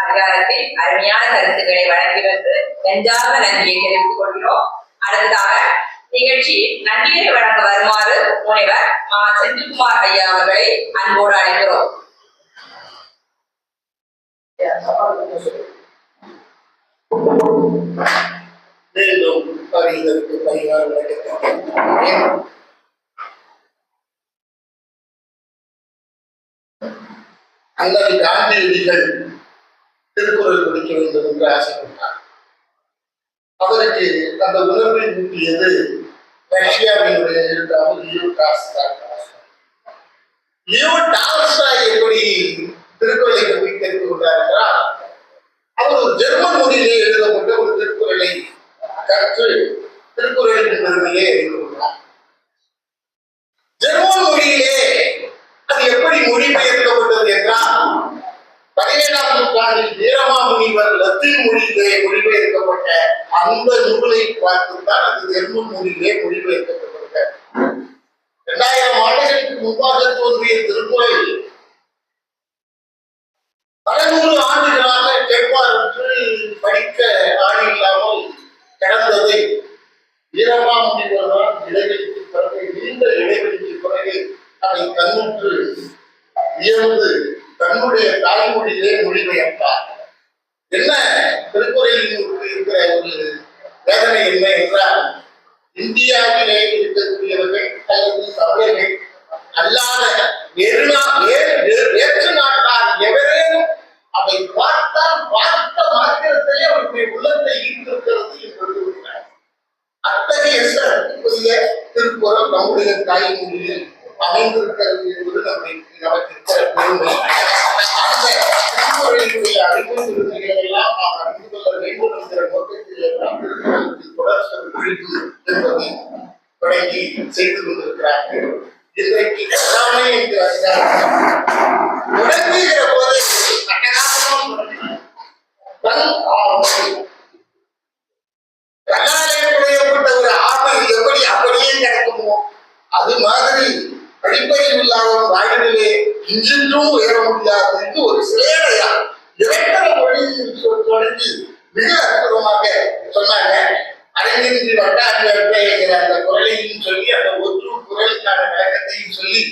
அதிகாரத்தில் அருமையான கருத்துக்களை வழங்கி வந்து நெஞ்சார்ந்த நன்றியை தெரிவித்துக் கொள்கிறோம். அடுத்ததாக நிகழ்ச்சியில் நன்றியை வழங்க வருமாறு முனைவர் மா செந்தில்குமார் ஐயா அவர்களை அன்போடு அழைக்கிறோம். அண்ணல் காந்தியடிகள் திருக்குறள் படிக்க வேண்டும் என்று ஆசைப்பட்டார். அவருக்கு அந்த உணர்வை ஊட்டியது ரஷ்யாவினுடைய எழுத்தாளர் லியோ டால்ஸ்டாய். லியோ டால்ஸ்டாய் எப்படி திருக்குறளை தெரிந்து கொண்டார் என்றால், அவர் ஒரு ஜெர்மன் மொழியிலே எழுதப்பட்ட ஒரு திருக்குறளை கற்று திருக்குறளின் பெருமையை அறிந்து கொண்டார். ஜெர்மன் மொழியிலே அது எப்படி மொழிபெயர்க்கப்பட்டது என்றால், 17ஆம் நூற்றாண்டில் வீரமாமுனிவர் லத்தீன் மொழியிலே மொழிபெயர்க்கப்பட்ட அந்த நூலை பார்த்துத்தான் அது ஜெர்மன் மொழியிலே மொழிபெயர்க்கப்பட்டது. 2000 ஆண்டுகளுக்கு முன்பாக தோன்றிய திருக்குறள் பல 100 ஆண்டுகளாக கேட்பாருக்கு படிக்க ஆணி இல்லாமல் கடந்ததை வீரமாமுனிவர் தான் இடைவெளிக்கு பிறகு, நீண்ட இடைவெளிக்கு பிறகு அதை கண்ணுற்று வியந்து தன்னுடைய தாய்மொழியிலே மொழிபெயர்த்தார். என்ன திருக்குறளில் இருக்கிற ஒரு வேதனை என்ன என்றால், இந்தியாவிலே இருக்கக்கூடியவர்கள் அல்லது தமிழர்கள் அல்லாத வேற்று நாட்டார் எவரேனும் அதை பார்த்தால் பார்த்த மாத்திரத்திலே அவருடைய உள்ளத்தை ஈர்த்திருக்கிறது என்று அத்தகைய சிறப்புக்குரிய திருக்குறள் நம்முடைய தாய்மொழியில் அமைந்திருக்கிறது என்பது நமக்கு பெருமை. அந்த திருக்குறளினுடைய அறிவுறுத்தல்களை எல்லாம் நாம் அறிந்து கொள்ள வேண்டும் என்கிற நோக்கத்தில் எல்லாம் தொடர் விழிப்பு என்பதை தொடங்கி செய்து கொண்டிருக்கிறார்கள். இன்றைக்கு கட்டாமை என்று தொடங்குகிற போது கண்ணாலைப்பட்ட ஒரு ஆமை எப்படி அப்படியே கிடக்குமோ அது மாதிரி அடிப்படையில் இல்லாத வாயிலே இன்றும் உயர முடியாது என்று ஒரு சிலையடையா இலக்கண மொழியில் தொடங்கி மிக அற்புதமாக சொன்னாங்க. அறிஞர் வட்டாங்கிற அந்த குரலையும் சொல்லி, அந்த ஒற்று குரலுக்கான விளக்கத்தையும் சொல்லி,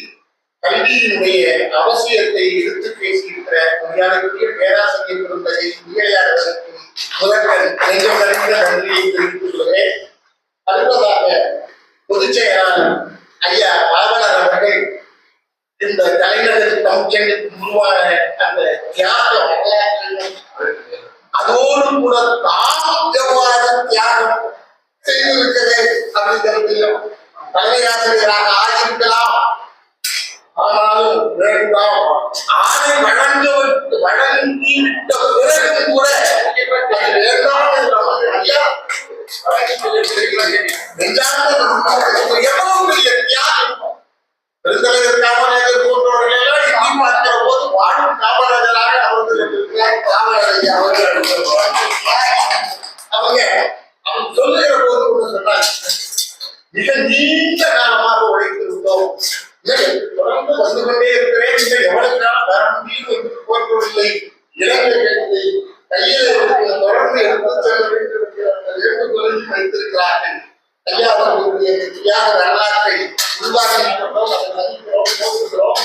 கல்வியினுடைய அவசியத்தை எடுத்து பேசியிருக்கிற மரியாதைக்குரிய பேராசிரியர் பெருந்தகை உயரையாளர்களுக்கு முதல்வர் நெஞ்சம் நிறைந்த நன்றியை தெரிவித்துக் கொள்கிறேன். அடுத்ததாக பொதுச் செயலாளர் ஐயா பாவலர் அவர்கள் இந்த தலைநகர் தமிழ்ச்சென்னைக்கு உருவான அந்த தியாக வரலாற்றையும் அதோடு கூட தாம் எவ்வாறு தியாகம் செய்திருக்கிறது அப்படிங்கிறதையும், தலைமை ஆசிரியராக ஆகியிருக்கலாம், ஆனாலும் வேண்டாம் ஆணை வழங்கிவிட்ட பிறகு கூட வேண்டாம் எவ்வளவு பெரிய தியாகம். பெருந்தலைவர் காமராஜர் போன்றவர்கள் எல்லாம் எண்ணி பார்க்கிற போது வாழும் காமராஜராக அவங்க சொல்லுகிற போது ஒன்று சொன்னாங்க, மிக நீண்ட காலமாக உழைத்திருந்தோம், தொடர்ந்து வந்து கொண்டே இருக்கிறேன், எவ்வளவு நாள் வர முடியும் என்று போற்றவில்லை, இளைஞர்களை கையில் தொடர்ந்து எடுத்து செல்ல வேண்டும் என்கிற வேண்டுகோளையும் வைத்திருக்கிறார்கள். ஐயா அவர்களுடைய தியாக வரலாற்றை உருவாக்கின்றோம், அதை மதிக்கிறோம், போற்றுகிறோம்.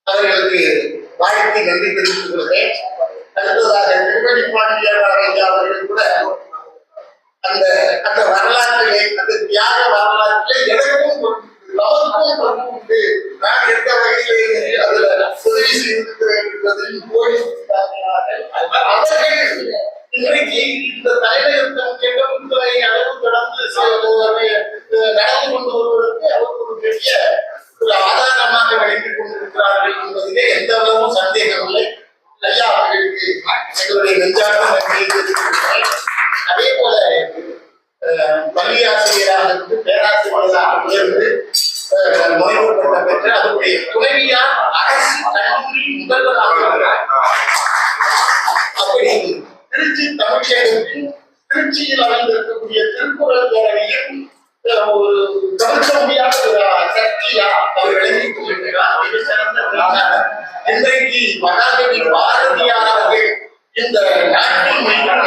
அவர்களுக்கு வாழ்க்கை நன்றி தெரிவித்துக் கொள்கிறேன். அடுத்ததாக திருவடி பாண்டியர் ஐயா அவர்கள் கூட அந்த வரலாற்றிலே, அந்த தியாக வரலாற்றிலே எனக்கும் நமக்கும் பங்கு, நான் எந்த வகையிலே அதுல உதவி செய்திருக்கிறேன் என்பதையும் போலி இன்றைக்கு இந்த தலைமையகம் கெட்டமுறை அளவு தொடர்ந்து நடந்து கொண்டு வருவதற்கு அவர் ஒரு பெரிய ஒரு ஆதாரமாக விளங்கிக் கொண்டிருக்கிறார்கள் என்பதிலே எந்த அளவும் சந்தேகம் இல்லை. ஐயா அவர்களுக்கு எங்களுடைய நெஞ்சார்ந்த நன்றியை தெரிவித்துள்ளேன். அதே போல பள்ளி ஆசிரியராக இருந்து பேராசிரியராக உயர்ந்து முனைவு பட்டம் பெற்ற அதனுடைய துணைவியார் அரசு கல்லூரி முதல்வராக இருக்கிறார். அப்படி திருச்சி தமிழ்ச்சேகத்தில் திருச்சியில் அமைந்திருக்கக்கூடிய திருக்குறள் பேரவையில் ஒரு தவிர்க்க முடியாத ஒரு சக்தியா அவர் விளங்கிக் கொண்டிருக்கிறார். மிக சிறந்த இன்றைக்கு மகாகவி பாரதியார் இந்த நாட்டின் மீதும்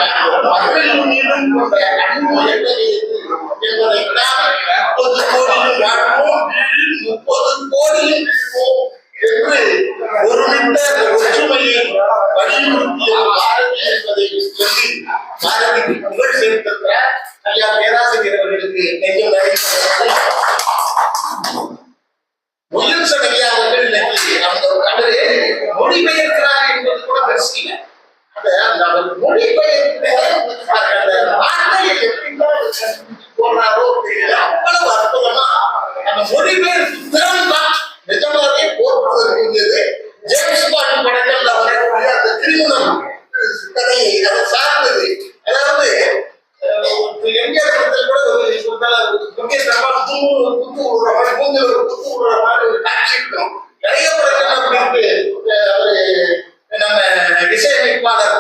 மக்கள் மீதும் கொண்ட அன்பு என்பதைத்தான் 30 கோடியில் வாழ்வோம் 30 கோடியில் வீழ்வோம் என்று ஒருமித்த ஒற்றுமையை வலியுறுத்திய பாரதி என்பதை சொல்லி பாரதிக்கு புகழ் சேர்த்திருக்கிறார். ஐயா பேராசிரியர் அவர்களுக்கு நெஞ்சம் நிறைய முயல்சன் ஐயா அவர்கள் இன்னைக்கு அந்த ஒரு கவிதை மொழிபெயர்க்கிறார் என்பது கூட பெருசு இல்லை. அந்த மொழிபெயர்க்கிற அந்த வார்த்தையை எப்படி போடுறாரோ தெரியல. அவ்வளவு அற்புதமா அந்த மொழிபெயர்ப்பு திறன் தான் நிஜமாவே போற்றுவது. ஜேம்ஸ் பாண்ட் படங்கள்ல வரக்கூடிய அந்த திருமணம் கதையை அதை சார்ந்தது. அதாவது எம்ஜிஆர் படத்தில் கூட ஒரு காட்சி இருக்கும். நிறைய படங்கள் அவரு நம்ம இசையமைப்பாளர்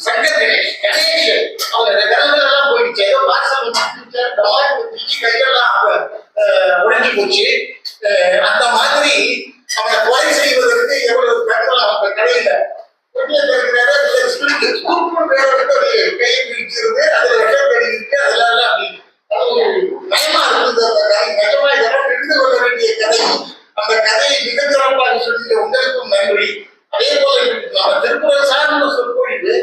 சங்கர் கணேஷ் அவங்க விரல்களெல்லாம் போயிடுச்சு. ஏதோ பார்சல் கையெல்லாம் உடைஞ்சு போச்சு. அந்த மாதிரி அவனை கொலை செய்வதற்கு எவ்வளவு கட்டளை அவங்க கடையில கையை பிடிச்சிருந்து அதுல விஷப்படி இருக்கு. அதனால அப்படி பயமா இருந்தது. அந்த கதை நிஜமா இதெல்லாம் தெரிந்து கொள்ள வேண்டிய கதை. அந்த கதையை மிக சிறப்பாக சொல்லிய உங்களுக்கும் நன்றி. அதே போல நம்ம திருக்குறள் சார்ந்த சொற்பொழிவு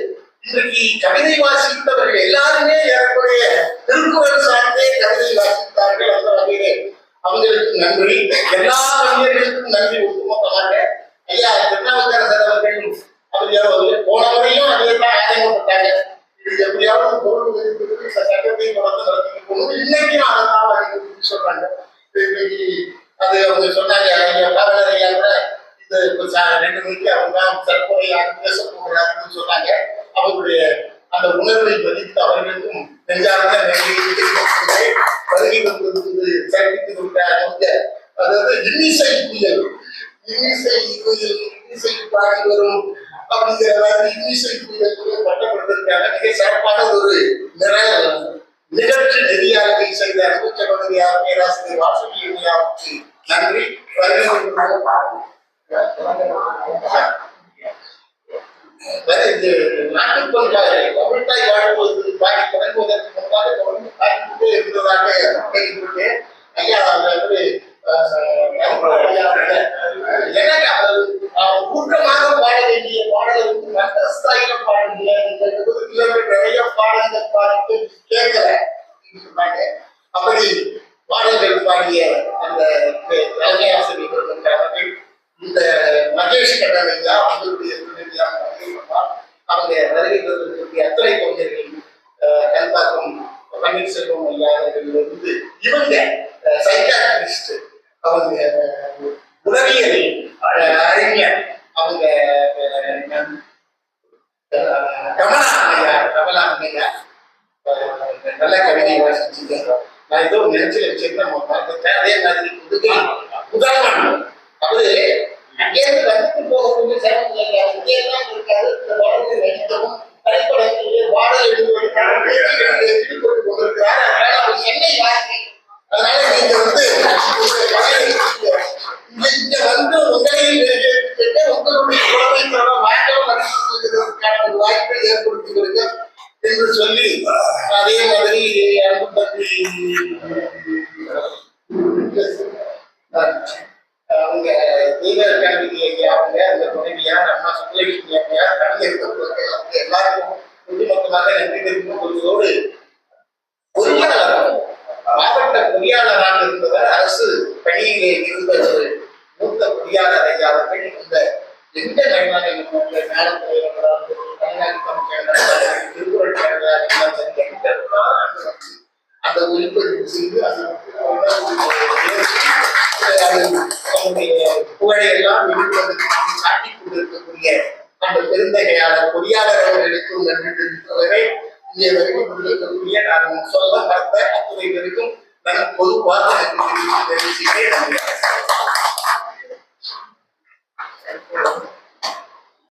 இன்றைக்கு கவிதை வாசித்தவர்கள் எல்லாருமே ஏறக்குறைய திருக்குறள் சார்ந்தே கவிதை வாசித்தார்கள். அந்த வகையிலே அவங்களுக்கு நன்றி. எல்லா கவிஞர்களுக்கும் நன்றி. ஒட்டுமொத்தமாக ஐயா திருநாவுக்கரசர் அவர்கள் அவர் போன முறையும் அதே தான் ஆதங்கப்பட்டாங்க. இது எப்படியாவது பொருள் சட்டத்தை நடத்தி இன்னைக்கும் அதை தான் வலியுறுத்தி சொல்றாங்க. இன்னைக்கு அது அவங்க சொன்னாங்க இது 2 மணிக்கு அவங்க தான் தற்போதைய பேச போகிறார்கள் சொன்னாங்க. அவருடைய அந்த உணர்வை மதித்து அவர்களுக்கும் நெஞ்சார்ந்த நன்றி வருகை வந்திருப்பது சிறப்பித்து விட்டார். அதாவது இன்னிசை புயல் இன்னிசை பாடி வரும் அப்படிங்கிற மாதிரி இன்னிசை புயல் பட்டப்படுத்திருக்காங்க. மிக சிறப்பான ஒரு நிகழ்ச்சி நெறியாளரை செய்த அன்புச்சகோதரியார் பேராசிரியர் வாசகியாருக்கு நன்றி. நாட்டுப்பண்பாடு தமிழ்தாய் வாழ்வது பாடி தொடங்குவதற்கு முன்பாக தொடர்ந்து பாடிக்கொண்டே இருந்ததாக கேள்விப்பட்டேன். ஐயா ஊக்கமாக பாட வேண்டிய பாடலை மந்தஸ்தாயில பாட முடியாது. 20 கிலோமீட்டர் நிறைய பாடங்கள் பாடத்து கேட்கல சொன்னாங்க. அப்படி பாடல்கள் பாடிய அந்த தலைமை ஆசிரியர்கள் அவர்கள் இந்த மகேஷ் கட்டளையா அவங்களுடைய அவங்க வருகை தந்திருக்கக்கூடிய அத்தனை கவிஞர்கள் கல்பாக்கம் பன்னீர்செல்வம் ஐயா இருந்து இவங்க சைக்காட்ரிஸ்ட் அவங்க உளவியல் அறிஞர் அவங்க கமலா அம்மையா நல்ல கவிதை வாசிச்சு நான் ஏதோ நினைச்சு வச்சிருந்தேன். அதே மாதிரி உதாரணம் அவரு அங்கேயிருந்து வந்துட்டு போகக்கூடிய சிரமம் இங்கேதான் இருக்காரு. இந்த பாடலை நடிக்கவும் திரைப்படத்திலேயே பாடல் எழுதுவதற்கான பேச்சு கொண்டிருக்கிறார். அதனால அவர் சென்னை வாசி. அதனால நீங்க வந்து இங்க வந்து உங்களையும் நிறைவேற்றிட்டு உங்களுடைய குழந்தைகளோட வாய்ப்பும் நடத்துவதற்கான ஒரு வாய்ப்பை ஏற்படுத்தி கொடுங்க என்று சொல்லி அதே மாதிரி அன்பு தம்பி அவங்க தெய்வ கல்வி அவங்க அந்த துணைவியார் அம்மா சுப்புலட்சுமி அம்மையார் கவிஞர்கள் அவங்க எல்லாருக்கும் ஒட்டுமொத்தமாக நன்றி தெரிவித்துக் கொள்வதோடு பொறியாளர் மாவட்ட பொறியாளராக இருந்தவர் அரசு பணியிலே இருந்த ஒரு மூத்த பொறியாளர் ஐயா அவர்கள் இந்த எந்த திருக்குறள் அந்த ஒளிப்பதிவு செய்து புகழையெல்லாம் காட்டிக் கொண்டிருக்கக்கூடிய அந்த பெருந்தகையாளர் பொறியாளர் அவர்களுக்கும் நன்றி தெரிவித்தவரை இங்கே வரைக்கும் கொண்டிருக்கக்கூடிய நான் சொல்ல பார்த்த அத்துறை வரைக்கும் நான் பொது வார்த்தை தெரிவித்து நன்றி.